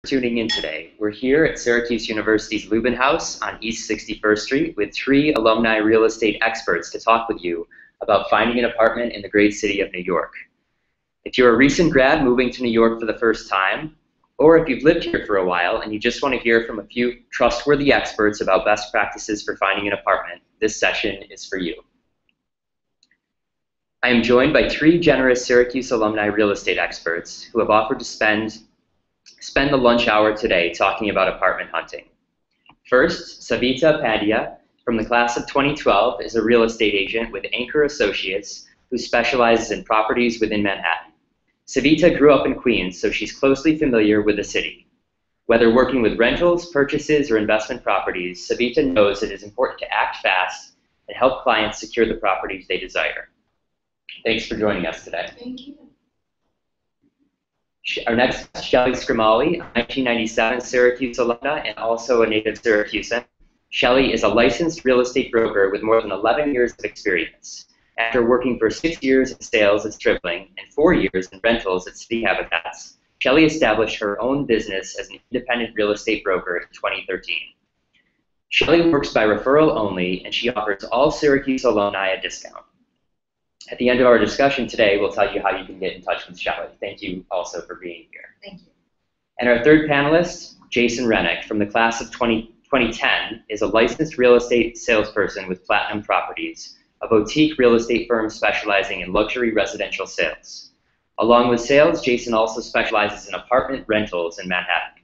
tuning in today. We're here at Syracuse University's Lubin House on East 61st Street with 3 alumni real estate experts to talk with you about finding an apartment in the great city of New York. If you're a recent grad moving to New York for the first time, or if you've lived here for a while and you just want to hear from a few trustworthy experts about best practices for finding an apartment, this session is for you. I am joined by 3 generous Syracuse alumni real estate experts who have offered to spend the lunch hour today talking about apartment hunting. First, Savita Pandya from the class of 2012 is a real estate agent with Anchor Associates who specializes in properties within Manhattan. Savita grew up in Queens, so she's closely familiar with the city. Whether working with rentals, purchases, or investment properties, Savita knows it is important to act fast and help clients secure the properties they desire. Thanks for joining us today. Thank you. Our next, Shelli Scrimale, 1997 Syracuse alumna and also a native Syracusan. Shelli is a licensed real estate broker with more than 11 years of experience. After working for 6 years in sales at Stripling and 4 years in rentals at City Habitats, Shelli established her own business as an independent real estate broker in 2013. Shelli works by referral only, and she offers all Syracuse alumni a discount. At the end of our discussion today, we'll tell you how you can get in touch with Shelli. Thank you also for being here. Thank you. And our third panelist, Jason Rennick, from the class of 2010, is a licensed real estate salesperson with Platinum Properties, a boutique real estate firm specializing in luxury residential sales. Along with sales, Jason also specializes in apartment rentals in Manhattan.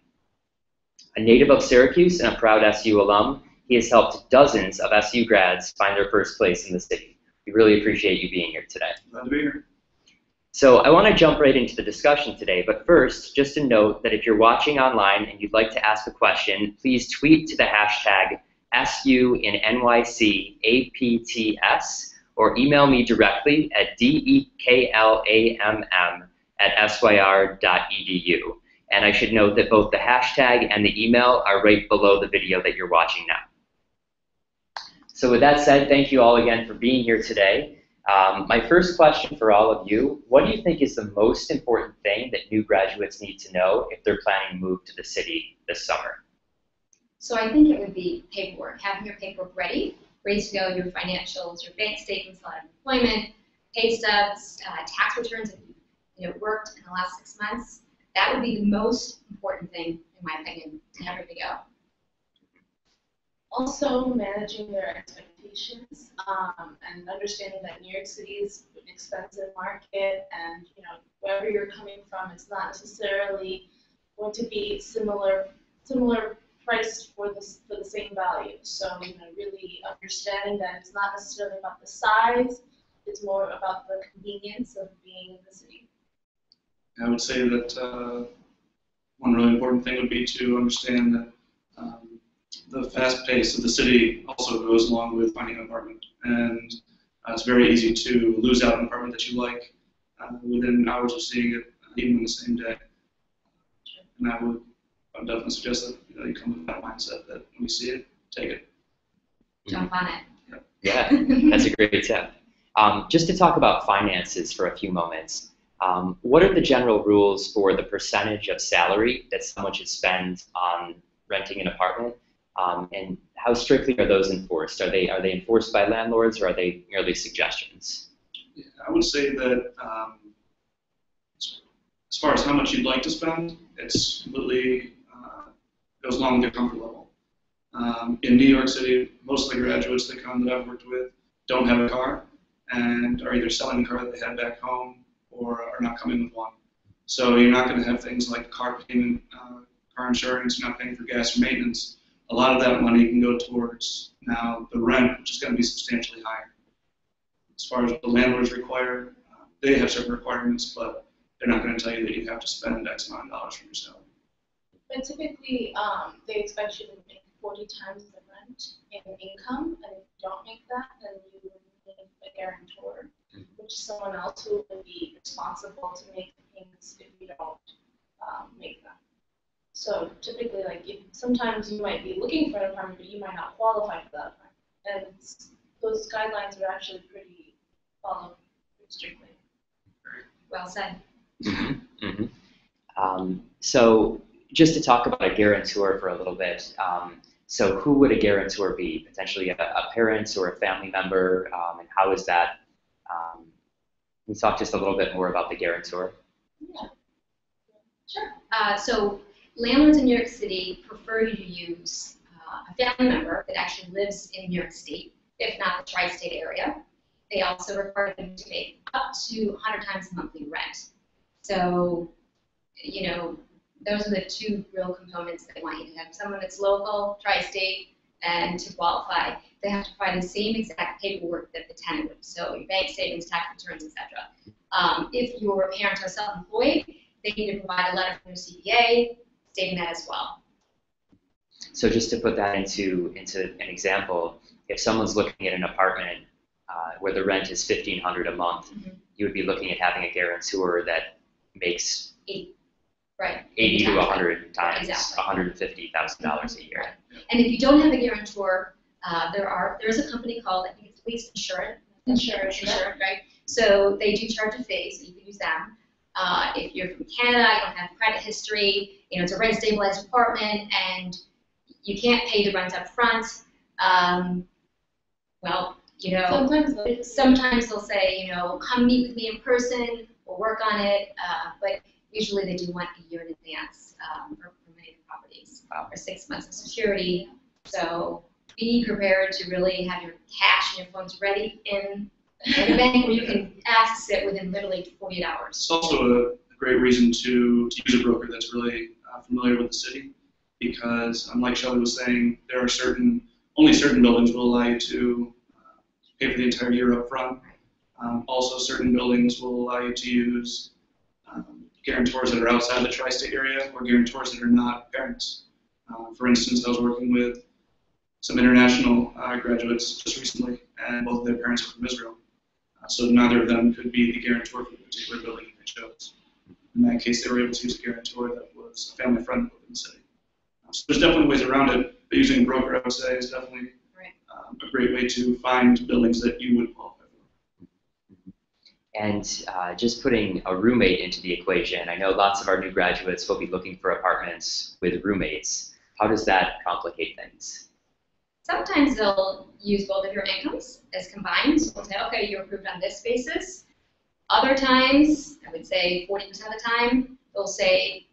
A native of Syracuse and a proud SU alum, he has helped dozens of SU grads find their first place in the city. We really appreciate you being here today. Glad to be here. So I want to jump right into the discussion today, but first, just a note that if you're watching online and you'd like to ask a question, please tweet to the hashtag SU in NYC APTS or email me directly at deklamm@syr.edu. And I should note that both the hashtag and the email are right below the video that you're watching now. So with that said, thank you all again for being here today. My first question for all of you, what do you think is the most important thing that new graduates need to know if they're planning to move to the city this summer? So I think it would be paperwork, having your paperwork ready to go, your financials, your bank statements, unemployment, pay stubs, tax returns if you worked in the last 6 months. That would be the most important thing, in my opinion, to have ready to go. Also, managing their expectations and understanding that New York City is an expensive market, and wherever you're coming from, it's not necessarily going to be similar price for the same value. So really understanding that it's not necessarily about the size; it's more about the convenience of being in the city. I would say that one really important thing would be to understand that the fast pace of the city also goes along with finding an apartment, and it's very easy to lose out on an apartment that you like within hours of seeing it, even on the same day. And I would definitely suggest that you come with that mindset that when you see it, take it. Jump on it. Yeah, that's a great tip. Just to talk about finances for a few moments, what are the general rules for the percentage of salary that someone should spend on renting an apartment? And how strictly are those enforced? Are they enforced by landlords, or are they merely suggestions? Yeah, I would say that as far as how much you'd like to spend, it's completely goes along with your comfort level. In New York City, most of the graduates that come that I've worked with don't have a car and are either selling the car that they had back home or are not coming with one. So you're not going to have things like car payment, car insurance, you're not paying for gas or maintenance. A lot of that money can go towards now the rent, which is going to be substantially higher. As far as what the landlords require, they have certain requirements, but they're not going to tell you that you have to spend X amount of dollars from your salary. But typically, they expect you to make 40 times the rent in income, and if you don't make that, then you would need a guarantor, which is someone else who would be responsible to make the payments if you don't make them. So typically, sometimes you might be looking for an apartment, but you might not qualify for that apartment. And those guidelines are actually pretty followed strictly. Well said. So just to talk about a guarantor for a little bit. So who would a guarantor be? Potentially a parent or a family member, and how is that? Can you talk just a little bit more about the guarantor? Yeah. Sure. So landlords in New York City prefer you to use a family member that actually lives in New York State, if not the tri-state area. They also require them to make up to 100 times the monthly rent. So, you know, those are the two real components that they want you to have. Someone that's local, tri-state, and to qualify, they have to provide the same exact paperwork that the tenant would. So your bank statements, tax returns, etc. If you're a parent or self-employed, they need to provide a letter from your CPA stating that as well. So just to put that into an example, if someone's looking at an apartment where the rent is $1,500 a month, you would be looking at having a guarantor that makes 80 to 100 times $150,000 a year. Right. And if you don't have a guarantor, there's a company called, I think it's Lease Insurance, right? So they do charge a fee, so you can use them. If you're from Canada, you don't have credit history, you know, it's a rent stabilized apartment, and you can't pay the rent up front. Well, you know, sometimes they'll say, you know, come meet with me in person, we'll work on it, but usually they do want a year in advance for many of the properties, or 6 months of security. So be prepared to really have your cash and your funds ready in the bank where you can access it within literally 48 hours. It's also a great reason to use a broker that's really familiar with the city, because like Shelli was saying, there are only certain buildings will allow you to pay for the entire year up front. Also, certain buildings will allow you to use guarantors that are outside the tri-state area, or guarantors that are not parents. For instance, I was working with some international graduates just recently, and both of their parents are from Israel. So neither of them could be the guarantor for the particular building they chose. In that case, they were able to use a guarantor that was a family friend within the city. So there's definitely ways around it, but using a broker, I would say, is definitely a great way to find buildings that you would qualify for. And just putting a roommate into the equation, I know lots of our new graduates will be looking for apartments with roommates. How does that complicate things? Sometimes they'll use both of your incomes as combined. So they'll say, okay, you're approved on this basis. Other times, I would say 40% of the time, they'll say,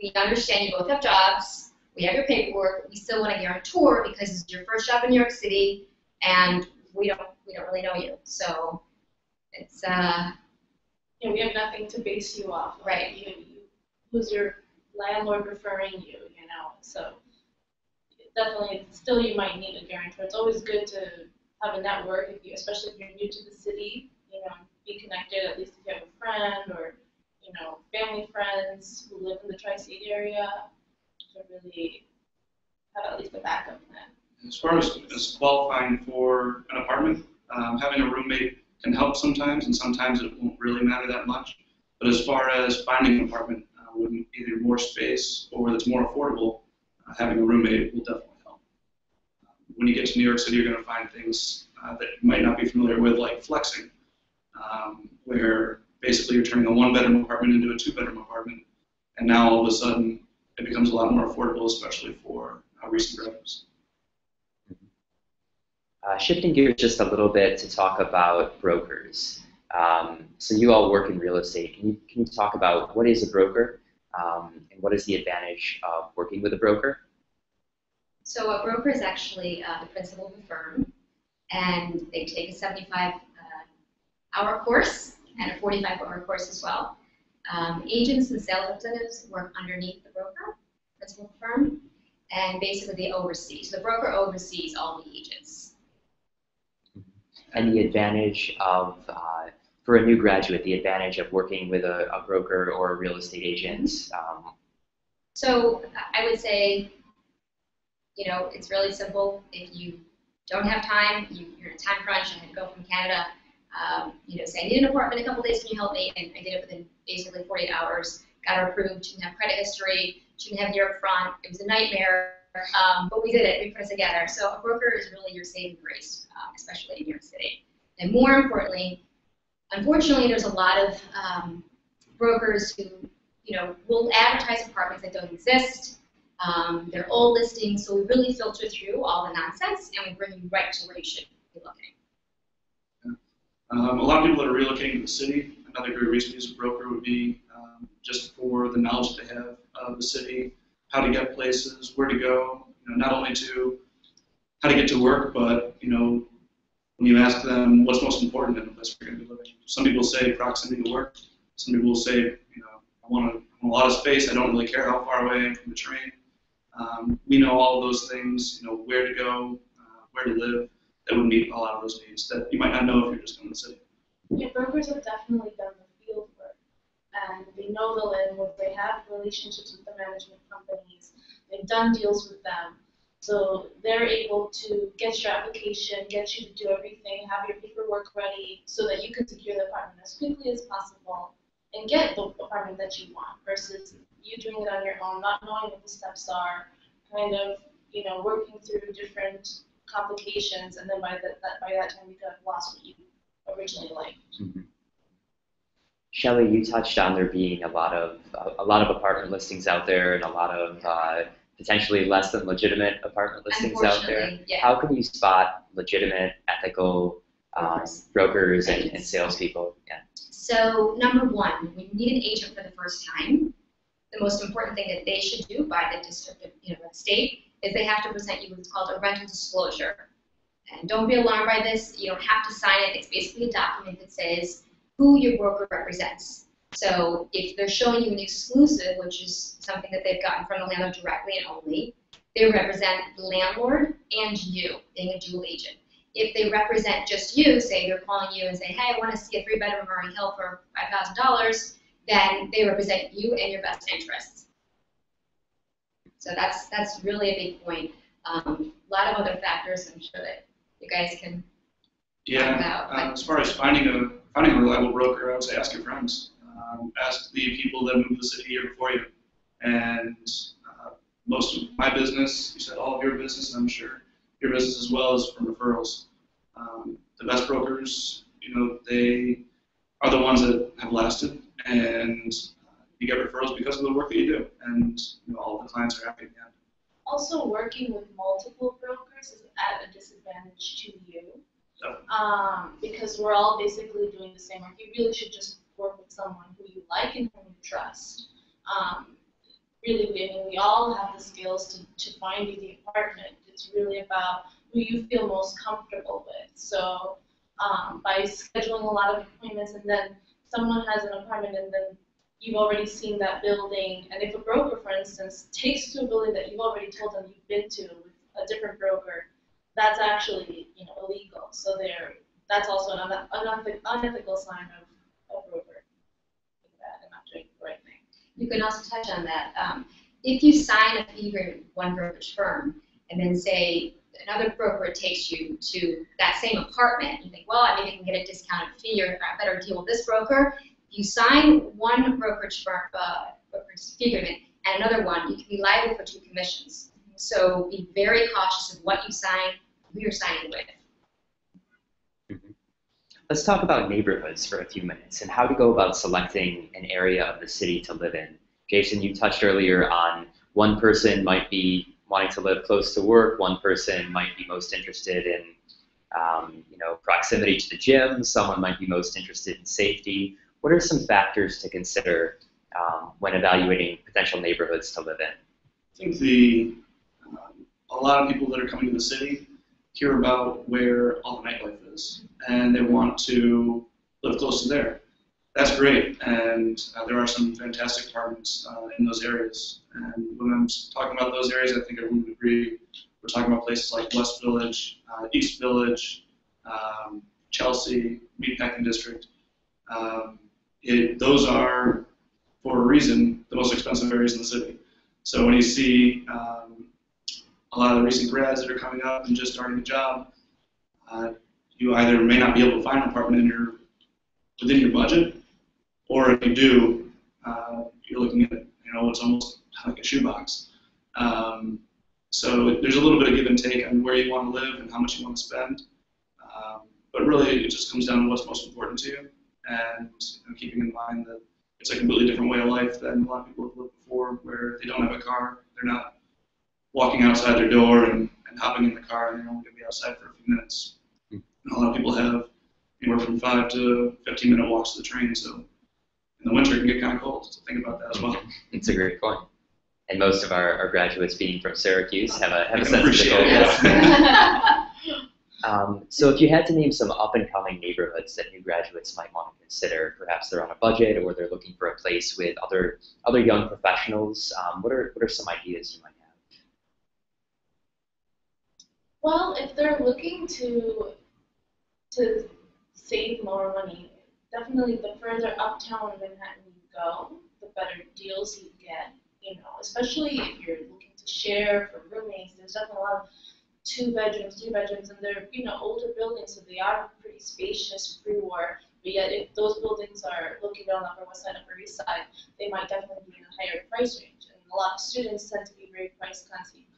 we understand you both have jobs, we have your paperwork, but we still want a guarantor because it's your first job in New York City, and we don't really know you. So it's we have nothing to base you off of. Right. Who's your landlord referring you, you know? So definitely, still you might need a guarantor. It's always good to have a network, especially if you're new to the city. You know, be connected. At least if you have a friend or family friends who live in the tri-state area, to really have at least a backup plan. As far as qualifying for an apartment, having a roommate can help sometimes, and sometimes it won't really matter that much. But as far as finding an apartment with either more space or that's more affordable, having a roommate will definitely help. When you get to New York City, you're going to find things that you might not be familiar with, like flexing, where basically you're turning a one-bedroom apartment into a two-bedroom apartment, and now all of a sudden it becomes a lot more affordable, especially for recent graduates. Shifting gears just a little bit to talk about brokers. So you all work in real estate. Can you talk about what is a broker and what is the advantage of working with a broker? So a broker is actually the principal of the firm, and they take a 75-hour course and a 45-hour course as well. Agents and sales representatives work underneath the broker, principal of the firm, and basically they oversee. So the broker oversees all the agents. And the advantage of, for a new graduate, the advantage of working with a broker or a real estate agent? So I would say, it's really simple. If you don't have time, you're in a time crunch, I had to go from Canada, say I need an apartment in a couple days, can you help me? And I did it within basically 48 hours, got her approved, she didn't have credit history, she didn't have year up front, it was a nightmare, but we did it, we put it together. So a broker is really your saving grace, especially in New York City. And more importantly, unfortunately, there's a lot of brokers who, we'll advertise apartments that don't exist. They're old listings, so we really filter through all the nonsense and we bring you right to where you should be looking. A lot of people that are relocating to the city, another great reason to use a broker would be just for the knowledge that they have of the city, how to get places, where to go, not only to how to get to work, but when you ask them what's most important in the place where you're going to be living. Some people say proximity to work. Some people will say, I want a lot of space. I don't really care how far away I am from the train. We know all of those things, where to go, where to live, that would meet a lot of those needs that you might not know if you're just going to the city. Yeah, brokers have definitely done the field work, and they know the landlords. They have relationships with the management companies. They've done deals with them. So they're able to get your application, get you to do everything, have your paperwork ready so that you can secure the apartment as quickly as possible and get the apartment that you want versus you doing it on your own, not knowing what the steps are, kind of, working through different complications, and then by that time you could have lost what you originally liked. Mm-hmm. Shelli, you touched on there being a lot of apartment listings out there and a lot of potentially less than legitimate apartment listings out there. Yeah. How can you spot legitimate, ethical brokers and salespeople? Yeah. So number one, when you need an agent for the first time, the most important thing that they should do by the district, the state, is they have to present you what's called a rental disclosure. And don't be alarmed by this. You don't have to sign it. It's basically a document that says who your broker represents. So if they're showing you an exclusive, which is something that they've gotten from the landlord directly and only, they represent the landlord and you, being a dual agent. If they represent just you, say they're calling you and say, hey, I want to see a 3-bedroom Murray Hill for $5,000, then they represent you and your best interests. So that's really a big point. A lot of other factors I'm sure that you guys can talk about. As far as finding a reliable broker, I would say ask your friends. Ask the people that moved to the city here before you. And most of my business, you said all of your business, and I'm sure your business as well, is from referrals. The best brokers, they are the ones that have lasted, and you get referrals because of the work that you do, and all of the clients are happy at the end. Also, working with multiple brokers is at a disadvantage to you, because we're all basically doing the same work. You really should just work with someone who you like and whom you trust. Really, we all have the skills to find you the apartment. It's really about who you feel most comfortable with. So by scheduling a lot of appointments, and then someone has an apartment and then you've already seen that building, and if a broker, for instance, takes you to a building that you've already told them you've been to with a different broker, that's actually illegal. So that's also an unethical sign of a broker and not doing the right thing. You can also touch on that. If you sign a fee agreement with one brokerage firm, and then say another broker takes you to that same apartment, you think, well, maybe I can get a discounted fee or a better deal with this broker. If you sign one brokerage firm fee agreement and another one, you can be liable for 2 commissions. So be very cautious of what you sign, who you're signing with. Mm-hmm. Let's talk about neighborhoods for a few minutes and how to go about selecting an area of the city to live in. Jason, you touched earlier on one person might be wanting to live close to work, one person might be most interested in proximity to the gym, someone might be most interested in safety. What are some factors to consider when evaluating potential neighborhoods to live in? I think a lot of people that are coming to the city hear about where all the nightlife is, and they want to live close to there. That's great, and there are some fantastic apartments in those areas. And when I'm talking about those areas, I think everyone would agree. We're talking about places like West Village, East Village, Chelsea, Meatpacking District. Those are, for a reason, the most expensive areas in the city. So when you see a lot of the recent grads that are coming up and just starting a job, you either may not be able to find an apartment within your budget, or if you do, you're looking at it's almost like a shoebox. So there's a little bit of give and take on where you want to live and how much you want to spend. But really, it just comes down to what's most important to you, and keeping in mind that it's a completely different way of life than a lot of people have lived before, where they don't have a car, they're not walking outside their door and hopping in the car, and they're only going to be outside for a few minutes. And a lot of people have anywhere from 5 to 15-minute walks to the train, so in the winter it can get kind of cold, so think about that as well. It's a great point. And most of our graduates being from Syracuse have a sense of appreciate the it. cold. So if you had to name some up-and-coming neighborhoods that new graduates might want to consider, perhaps they're on a budget or they're looking for a place with other young professionals, what are some ideas you might have? Well, if they're looking to save more money, definitely the further uptown Manhattan you go, the better deals you get. You know, especially if you're looking to share for roommates. There's definitely a lot of 2 bedrooms, 3 bedrooms, and they're older buildings, so they are pretty spacious pre-war. But yet, if those buildings are located on the Upper West Side, Upper East Side, they might definitely be in a higher price range. And a lot of students tend to be very price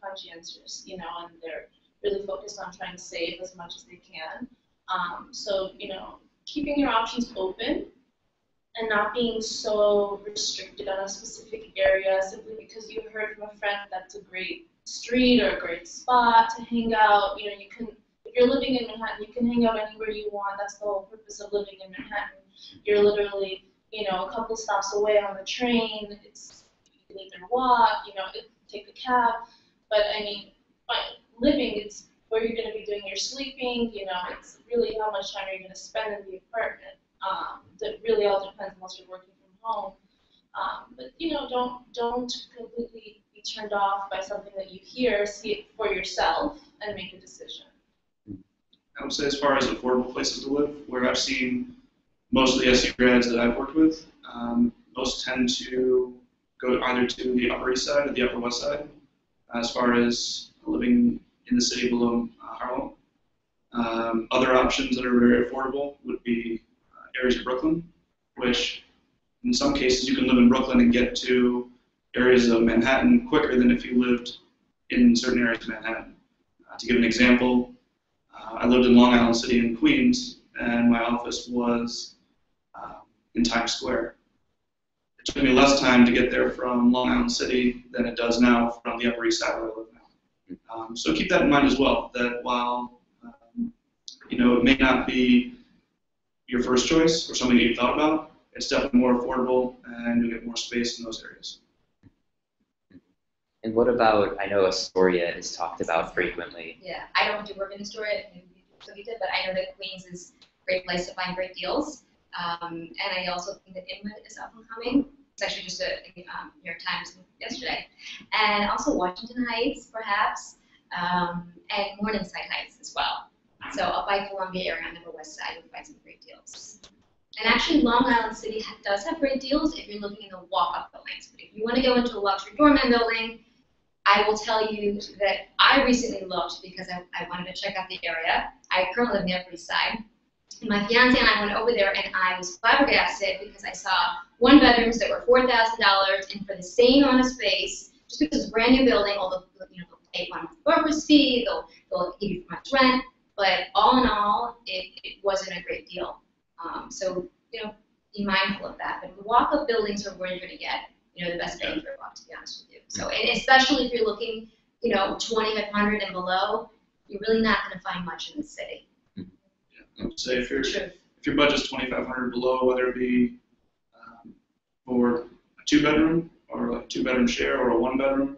conscientious, and they're really focused on trying to save as much as they can. So, keeping your options open and not being so restricted on a specific area simply because you heard from a friend that's a great street or a great spot to hang out. You can, if you're living in Manhattan, you can hang out anywhere you want. That's the whole purpose of living in Manhattan. You're literally, a couple stops away on the train. You can either walk, take a cab. But living, it's where you're going to be doing your sleeping. It's really how much time you're going to spend in the apartment. That really all depends unless you're working from home. But don't completely be turned off by something that you hear. See it for yourself and make a decision. I would say as far as affordable places to live, where I've seen most of the SU grads that I've worked with, most tend to go either to the Upper East Side or the Upper West Side, as far as living in the city below Harlem. Other options that are very affordable would be areas of Brooklyn, which in some cases you can live in Brooklyn and get to areas of Manhattan quicker than if you lived in certain areas of Manhattan. To give an example, I lived in Long Island City in Queens, and my office was in Times Square. It took me less time to get there from Long Island City than it does now from the Upper East Side where I live now. So keep that in mind as well, that while it may not be your first choice or something that you've thought about, it's definitely more affordable and you'll get more space in those areas. And what about, I know Astoria is talked about frequently. Yeah, I don't do work in Astoria, so we did, but I know that Queens is a great place to find great deals. And I also think that Inwood is up and coming. It's actually just a New York Times yesterday. And also Washington Heights, perhaps, and Morningside Heights as well. So up by Columbia area on the Upper West Side, you'll find some great deals. And actually, Long Island City does have great deals if you're looking in the walk-up buildings. But if you want to go into a luxury doorman building, I will tell you that I recently looked because I wanted to check out the area. I currently live in the Upper East Side. And my fiance and I went over there, and I was flabbergasted because I saw one-bedrooms that were $4,000, and for the same amount of space, just because it's a brand new building, they'll pay 1 month broker's fee, they'll give you much rent, but all in all, it wasn't a great deal. So be mindful of that. But the walk-up buildings are where you're going to get the best bang for your buck, to be honest with you. So, and especially if you're looking 2,500 and below, you're really not going to find much in the city. I would say if your budget's $2,500 below, whether it be for a 2-bedroom or a 2-bedroom share or a 1-bedroom,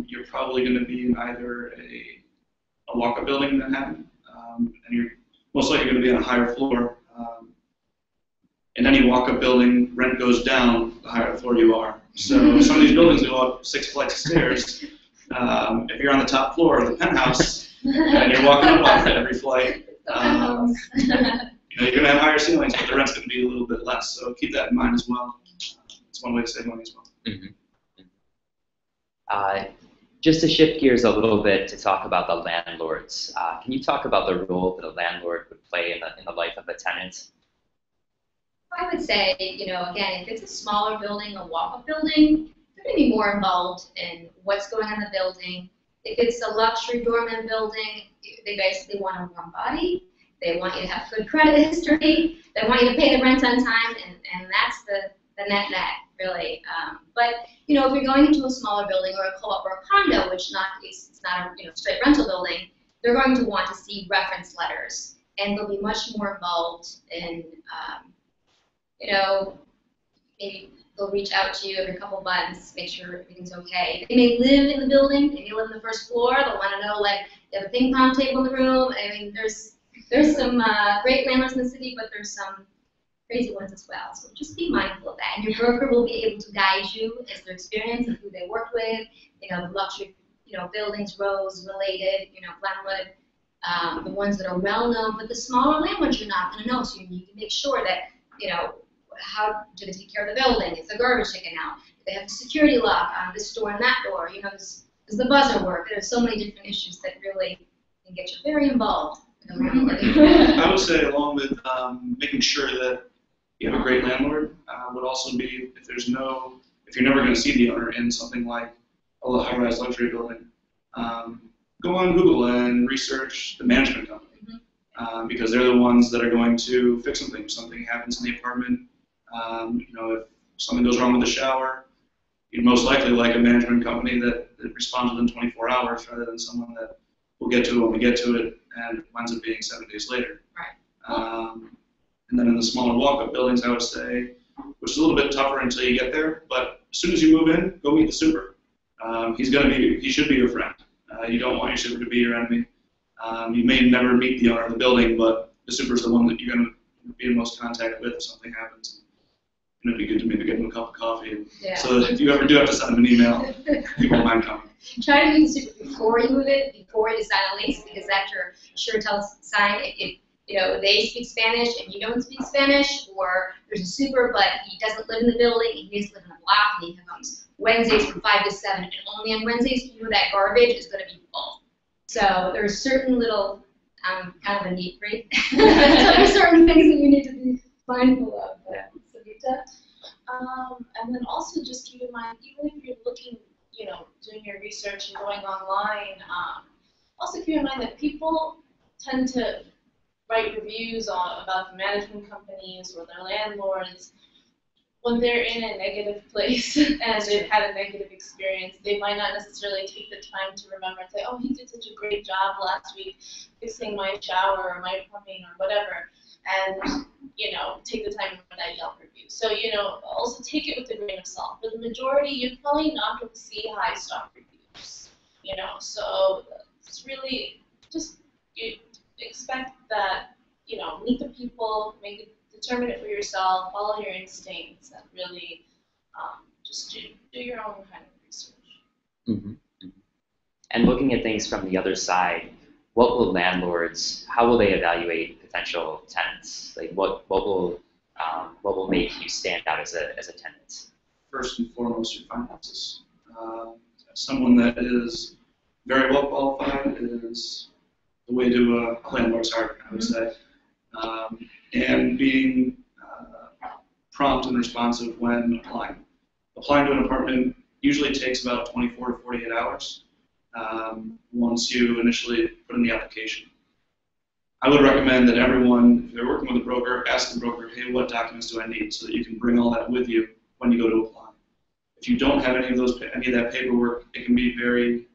you're probably going to be in either a walk-up building in Manhattan, and you're most likely going to be on a higher floor. In any walk-up building, rent goes down the higher floor you are. So some of these buildings go up 6 flights of stairs. If you're on the top floor of the penthouse and you're walking up on it every flight, you're going to have higher ceilings, but the rent's going to be a little bit less. So keep that in mind as well. It's one way to save money as well. Mm-hmm. Just to shift gears a little bit to talk about the landlords, can you talk about the role that a landlord would play in the life of a tenant? I would say, again, if it's a smaller building, a walk-up building, they're going to be more involved in what's going on in the building. If it's a luxury doorman building, they basically want a warm body. They want you to have good credit history. They want you to pay the rent on time, and the net really. But you know, if you're going into a smaller building or a co-op or a condo, which it's not a straight rental building, they're going to want to see reference letters, and they'll be much more involved in maybe they'll reach out to you every couple months, make sure everything's okay. They may live in the building, they may live in the first floor, they'll want to know, like, they have a ping pong table in the room. I mean, there's some great landlords in the city, but there's some crazy ones as well. So just be mindful of that. And your broker will be able to guide you as their experience and who they work with, the luxury, buildings, Rose related, Glenwood, the ones that are well known, but the smaller landlords you're not going to know. So you need to make sure that, how do they take care of the building? Is the garbage taken out? Do they have a security lock on this door and that door? Does the buzzer work? There's so many different issues that really can get you very involved in the landlord. I would say, along with making sure that you have a great landlord, would also be if you're never going to see the owner in something like a high-rise luxury building, go on Google and research the management company. Because they're the ones that are going to fix something. If something happens in the apartment, if something goes wrong with the shower, you'd most likely like a management company that responds within 24 hours rather than someone that will get to it when we get to it and it winds up being 7 days later. Right. And then in the smaller walk-up buildings, I would say, which is a little bit tougher until you get there, but as soon as you move in, go meet the super. He should be your friend. You don't want your super to be your enemy. You may never meet the owner of the building, but the super is the one that you're going to be in most contact with if something happens. And it'd be good to maybe get him a cup of coffee. Yeah. So that if you ever do have to send him an email, he won't mind coming. Try to meet the super before you move it, before you sign a lease, because that's your sure tell sign. If they speak Spanish and you don't speak Spanish, or there's a super but he doesn't live in the building, and he doesn't live in the block, and he comes Wednesdays from 5 to 7, and only on Wednesdays that garbage is going to be full. So there are certain little, kind of a neat freak. So there's certain things that you need to be mindful of. Savita? And then also just keep in mind, even if you're looking, doing your research and going online, also keep in mind that people tend to write reviews about the management companies or their landlords when they're in a negative place and they've had a negative experience. They might not necessarily take the time to remember and say, oh, he did such a great job last week fixing my shower or my plumbing or whatever, and take the time to read that Yelp review. So also take it with a grain of salt. For the majority, you're probably not going to see high stock reviews. So it's really just you expect that meet the people, determine it for yourself, follow your instincts, and really just do your own kind of research. Mm-hmm. And looking at things from the other side, how will they evaluate potential tenants? Like what will make you stand out as a tenant? First and foremost, your finances. Someone that is very well qualified is the way to a landlord's heart, I would say. And being prompt and responsive when applying. Applying to an apartment usually takes about 24 to 48 hours once you initially put in the application. I would recommend that everyone, if they're working with a broker, ask the broker, hey, what documents do I need, so that you can bring all that with you when you go to apply. If you don't have any of that paperwork, it can be very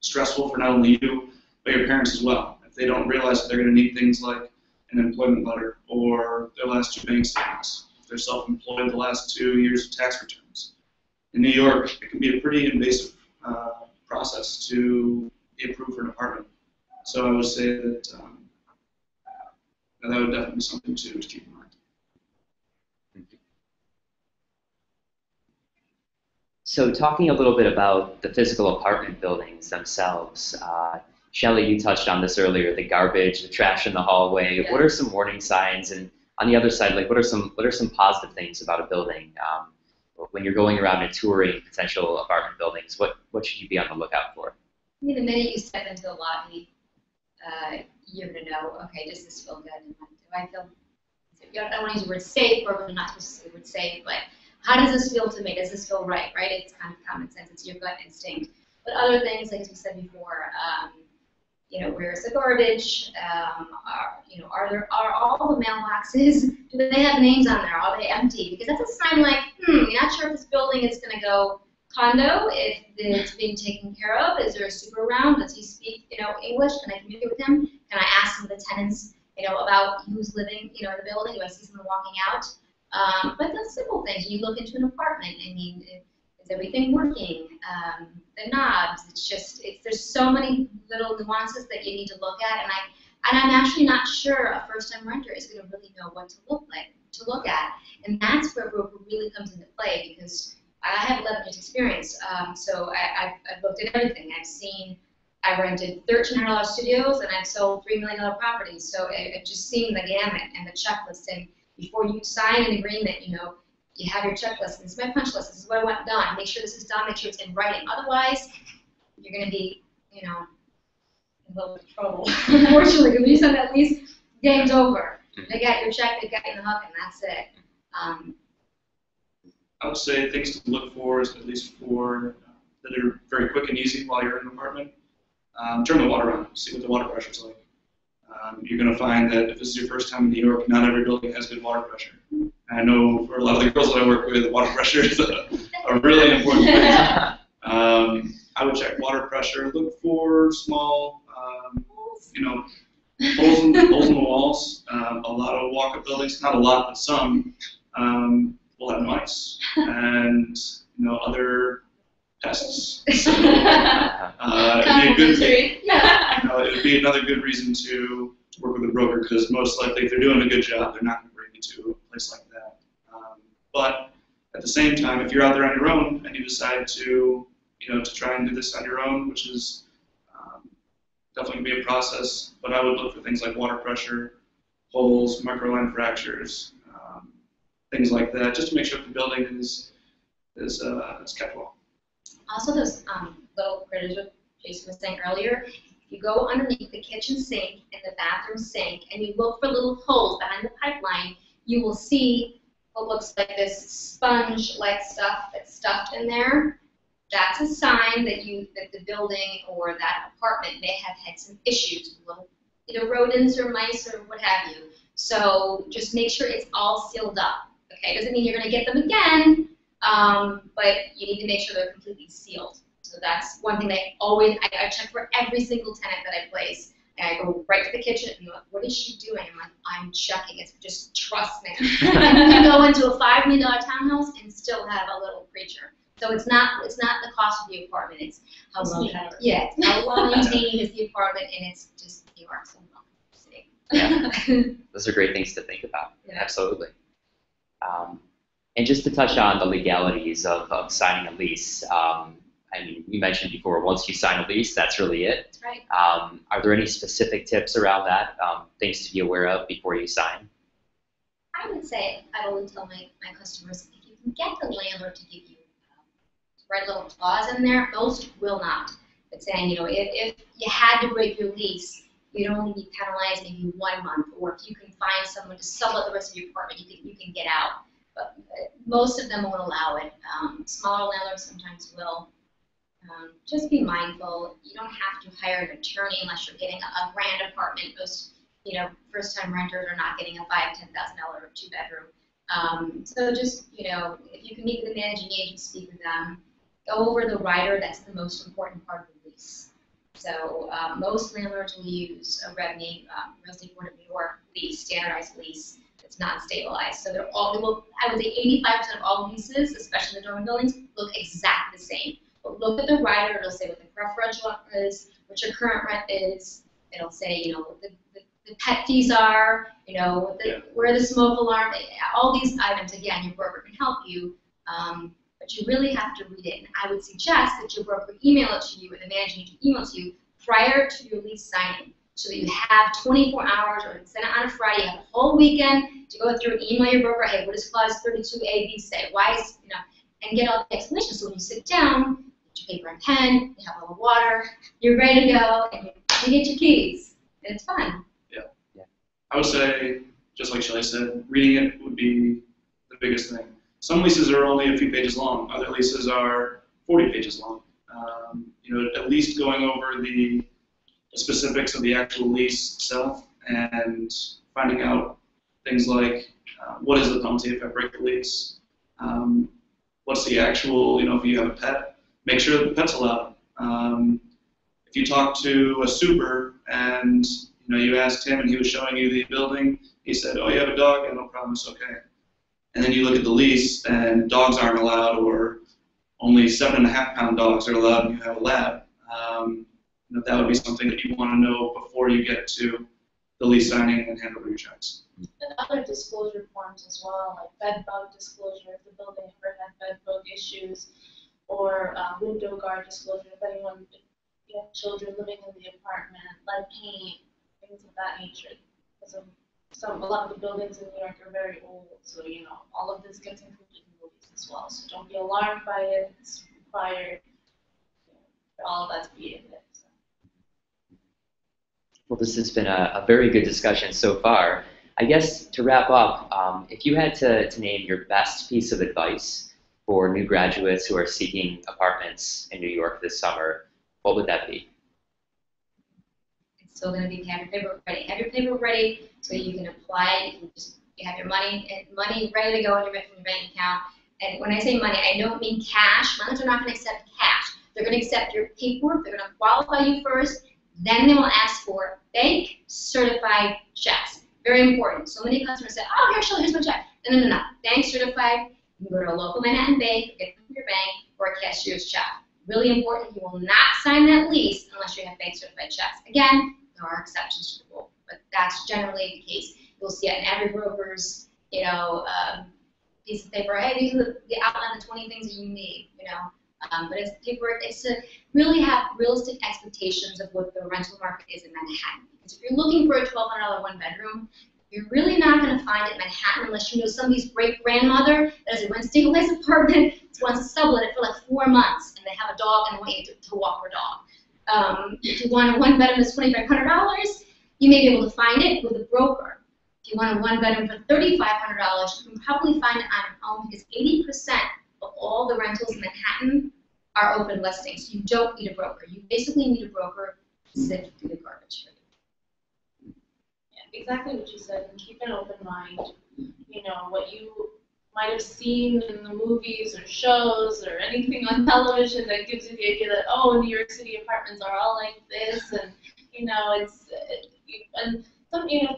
stressful for not only you, but your parents as well. If they don't realize that they're going to need things like an employment letter or their last 2 bank statements, if they're self-employed, the last 2 years of tax returns. In New York, it can be a pretty invasive process to be approved for an apartment. So I would say that that would definitely be something to keep in mind. So talking a little bit about the physical apartment buildings themselves, Shelli, you touched on this earlier, the garbage, the trash in the hallway. Yeah. What are some warning signs? And on the other side, like what are some positive things about a building? When you're going around and touring potential apartment buildings, what should you be on the lookout for? I mean, the minute you step into the lobby, you're going to know, okay, does this feel good? And do I feel, I don't want to use the word safe, or we're not supposed to say the word safe, but how does this feel to me? Does this feel right, It's kind of common sense. It's your gut instinct. But other things, like as we said before, where's the garbage? Are all the mailboxes, do they have names on there? Are they empty? Because that's a sign like, you're not sure if this building is going to go condo, if it's being taken care of. Is there a super around? Does he speak, English? Can I communicate with him? Can I ask some of the tenants, about who's living, in the building? Do I see someone walking out? But the simple things. You look into an apartment. I mean, is everything working? The knobs. There's so many little nuances that you need to look at, and I'm actually not sure a first-time renter is going to really know what to look at, and that's where broker really comes into play, because I have 11 years experience, so I've looked at everything. I rented $1,300 studios, and I've sold $3 million properties, so I've just seen the gamut and the checklist. And before you sign an agreement, you have your checklist. This is my punch list. This is what I want done. Make sure this is done. Make sure it's in writing. Otherwise, you're going to be, in a little bit of trouble. Unfortunately, because when you send that lease, game's over. They got your check, they got you in the hook, and that's it. I would say things to look for is at least for that are very quick and easy while you're in an apartment. Turn the water on, see what the water pressure is like. You're going to find that if this is your first time in New York, not every building has good water pressure. And I know for a lot of the girls that I work with, water pressure is a really important thing. I would check water pressure, look for small, holes in the walls. A lot of walk-up buildings, not a lot, but some, will have mice and other pests. So, it would be another good reason to work with a broker, because most likely if they're doing a good job, they're not going to bring you to a place like that. But at the same time, if you're out there on your own and you decide to to try and do this on your own, which is definitely going to be a process, but I would look for things like water pressure, holes, microline fractures, things like that, just to make sure the building is kept well. Also, those little critters what Jason was saying earlier, if you go underneath the kitchen sink and the bathroom sink and you look for little holes behind the pipeline, you will see what looks like this sponge-like stuff that's stuffed in there. That's a sign that the building or that apartment may have had some issues with little rodents or mice or what have you. So just make sure it's all sealed up. Okay, doesn't mean you're going to get them again, but you need to make sure they're completely sealed. So that's one thing I check for every single tenant that I place. And I go right to the kitchen and like, what is she doing? I'm like, I'm checking it. Just trust me. You can go into a $5 million townhouse and still have a little creature. So it's not the cost of the apartment. It's how well maintained is the apartment, and it's just New York, so city. Yeah, those are great things to think about. Yeah. Absolutely. And just to touch on the legalities of signing a lease. I mean, you mentioned before, once you sign a lease, that's really it. That's right. Are there any specific tips around that, things to be aware of before you sign? I would say I always tell my customers, if you can get the landlord to give you write a little clause in there, most will not. But saying, if you had to break your lease, you'd only be penalized maybe 1 month, or if you can find someone to sublet the rest of your apartment, you can get out. But most of them won't allow it. Smaller landlords sometimes will. Just be mindful. You don't have to hire an attorney unless you're getting a grand apartment. Most, first-time renters are not getting a $5,000, $10,000 or 2-bedroom. So just, if you can meet with the managing agent, speak with them. Go over the rider. That's the most important part of the lease. So most landlords will use a revenue, Real Estate Board of New York lease, standardized lease. It's not stabilized. So I would say 85% of all leases, especially the dormant buildings, look exactly the same. But look at the rider. It'll say what the preferential is, what your current rent is. It'll say, what the pet fees are, where the smoke alarm, all these items. Again, your broker can help you, but you really have to read it. And I would suggest that your broker email it to you, or the managing agent email it to you prior to your lease signing, so that you have 24 hours, or send it on a Friday, you have a whole weekend to go through and email your broker, hey, what does clause 32A, B say? Why is, and get all the explanations. So when you sit down, get your paper and pen, you have a little water, you're ready to go, and you get your keys. And it's fun. Yeah. I would say, just like Shelli said, reading it would be the biggest thing. Some leases are only a few pages long. Other leases are 40 pages long. At least going over the specifics of the actual lease itself and finding out things like what is the penalty if I break the lease? What's the actual, if you have a pet, make sure that the pet's allowed. If you talk to a super and you asked him and he was showing you the building, he said, "Oh, you have a dog? Yeah, no problem, it's okay." And then you look at the lease and dogs aren't allowed, or only 7.5-pound dogs are allowed, and you have a lab. That would be something that you want to know before you get to the lease signing and hand over your checks. And other disclosure forms as well, like bed bug disclosure if the building ever had bed bug issues, or window guard disclosure if anyone, children living in the apartment, lead paint, things of that nature. Because a lot of the buildings in New York are very old, so all of this gets included in the lease as well. So don't be alarmed by it. It's required for all of that to be in there. Well, this has been a very good discussion so far. I guess to wrap up, if you had to name your best piece of advice for new graduates who are seeking apartments in New York this summer, what would that be? It's still going to be have your paperwork ready. Have your paperwork ready so you can apply. You have your money ready to go from your bank account. And when I say money, I don't mean cash. Lenders are not going to accept cash. They're going to accept your paperwork. They're going to qualify you first. Then they will ask for bank certified checks. Very important. So many customers say, "Oh, here's my check." No. Bank certified. You can go to a local Manhattan bank, get it from your bank, or a cashier's check. Really important. You will not sign that lease unless you have bank certified checks. Again, there are exceptions to the rule, but that's generally the case. You'll see it in every broker's, piece of paper. Hey, these are the outline of 20 things that you need. But it's paperwork. It's to really have realistic expectations of what the rental market is in Manhattan. Because if you're looking for a $1,200 one-bedroom, you're really not going to find it in Manhattan unless you know somebody's great-grandmother that has a rent-stabilized apartment, wants to sublet it for like 4 months, and they have a dog and they want you to walk their dog. If you want a one-bedroom that's $2,500, you may be able to find it with a broker. If you want a one-bedroom for $3,500, you can probably find it on your own because 80% of all the rentals in Manhattan are open listings. You don't need a broker. You basically need a broker to sift through the garbage for you. Yeah, exactly what you said. And keep an open mind. What you might have seen in the movies or shows or anything on television that gives you the idea that, oh, New York City apartments are all like this, and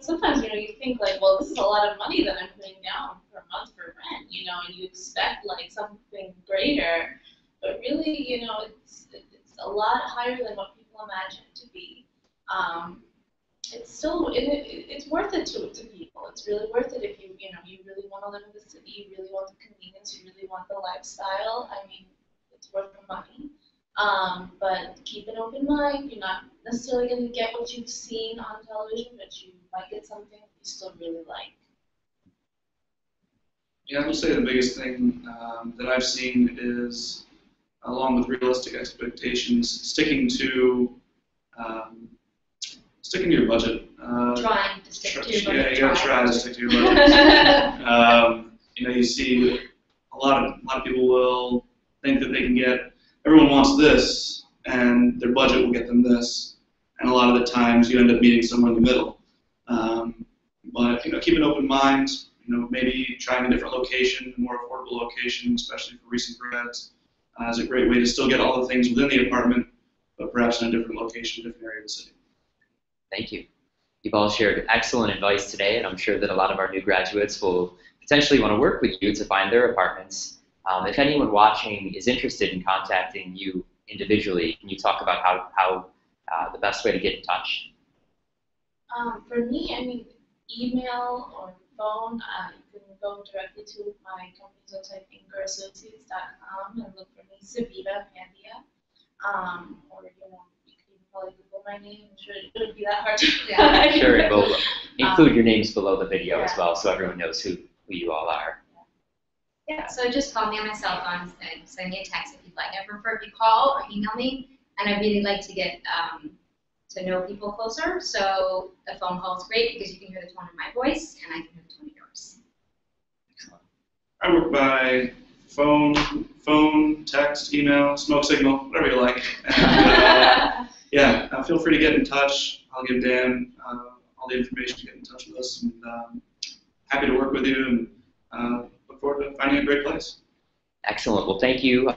sometimes you think like, well, this is a lot of money that I'm putting down per month for rent, and you expect like something greater, but really, it's a lot higher than what people imagine it to be. It's still it's worth it to people. It's really worth it if you really want to live in the city, you really want the convenience, you really want the lifestyle. I mean, it's worth the money. But keep an open mind. You're not necessarily going to get what you've seen on television, but you might get something you still really like. Yeah, I would say the biggest thing that I've seen is, along with realistic expectations, sticking to your budget. Trying to stick to your budget. Yeah, you gotta try to stick to your budget. You see a lot of people will think that they can get. Everyone wants this, and their budget will get them this, and a lot of the times you end up meeting somewhere in the middle. But keep an open mind. Maybe trying a different location, a more affordable location, especially for recent grads, is a great way to still get all the things within the apartment, but perhaps in a different location, different area of the city. Thank you. You've all shared excellent advice today, and I'm sure that a lot of our new graduates will potentially want to work with you to find their apartments. If anyone watching is interested in contacting you individually, can you talk about how the best way to get in touch? For me, email or phone. You can go directly to my company's website, anchorassociates.com, and look for me, Savita Pandya. Or you can probably Google my name. I'm sure it wouldn't be that hard to find. Sure, and we'll include your names below the video as well, so everyone knows who you all are. Yeah, so just call me on my cell phone and send me a text if you'd like. I prefer if you call or email me, and I really like to get to know people closer. So the phone call is great because you can hear the tone of my voice, and I can hear the tone of yours. Excellent. I work by phone, text, email, smoke signal, whatever you like. And, feel free to get in touch. I'll give Dan all the information to get in touch with us. And happy to work with you and look forward to finding a great place. Excellent. Well, thank you.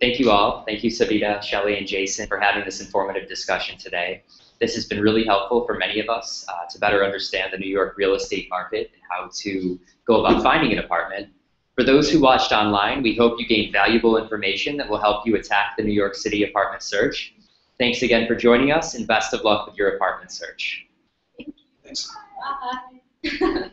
Thank you all. Thank you, Savita, Shelli, and Jason, for having this informative discussion today. This has been really helpful for many of us to better understand the New York real estate market and how to go about finding an apartment. For those who watched online, we hope you gained valuable information that will help you attack the New York City apartment search. Thanks again for joining us, and best of luck with your apartment search. Thanks. Bye.